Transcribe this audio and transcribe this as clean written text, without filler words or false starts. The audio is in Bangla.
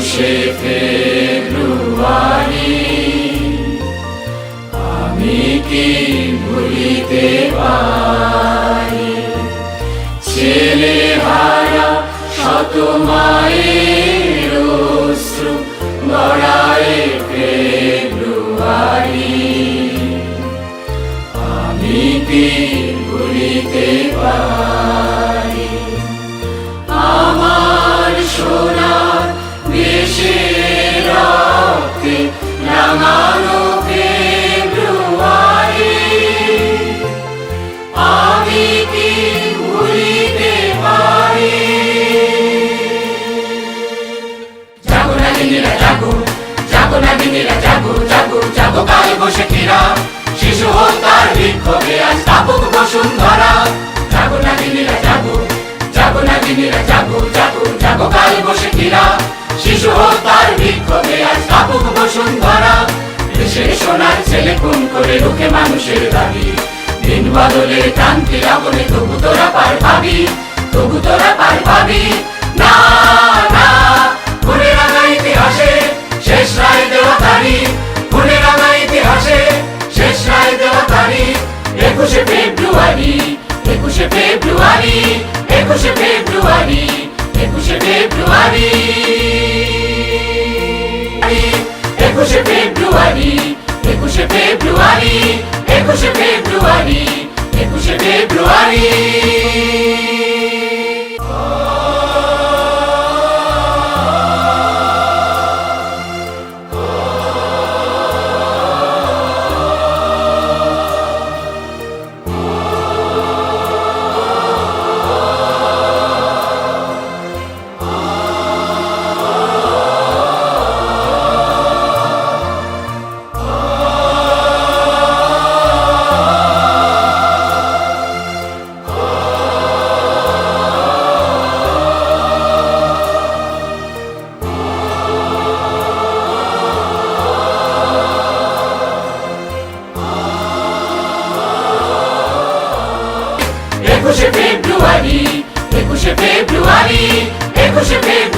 একুশে ফেব্রুয়ারি আমি কি ভুলিতে পারি, ছেলে হারা শত মায়ের অশ্রু গড়ায় ফেব্রুয়ারি, আমি কি ভুলিতে পারি। আমার সোনার দেশের রক্তে রাঙানো ফেব্রুয়ারি, আমি কি ভুলিতে পারি। জাগো নাগিনীরা জাগো, জাগো নাগিনীরা জাগো, জাগো জাগো কাল বৈশাখীরা, শিশু হত্যার বিক্ষোভে আজ কাঁপুক বসুন্ধরা। জাগো নাগিনীরা জাগো, জাগো নাগিনীরা জাগো, জাগো জাগো কাল বৈশাখীরা, শিশু হত্যার বিক্ষোভে আজ কাঁপুক বসুন্ধরা। দেশের সোনার ছেলে খুন করে রুখে মানুষের দাবি, দিন বদলের ক্রান্তির আগুনে তবু তোরা পার পাবি, তবু তোরা পার পাবি। না না খুনে রাঙা ইতিহাসে শেষ রায় দেওয়া তারিখ, খুনে রাঙা ইতিহাসে শেষ রায় দেওয়া তারিখ। একুশে ফেব্রুয়ারি, একুশে ফেব্রুয়ারি, একুশে ফেব্রুয়ারি, একুশে ফেব্রুয়ারি, একুশে ফেব্রুয়ারি, একুশে ফেব্রুয়ারি, একুশে ফেব্রুয়ারি, একুশে ফেব্রুয়ারি। একুশে ফেব্রুয়ারি, একুশে ফেব্রুয়ারি, একুশে ফেব্রুয়ারি।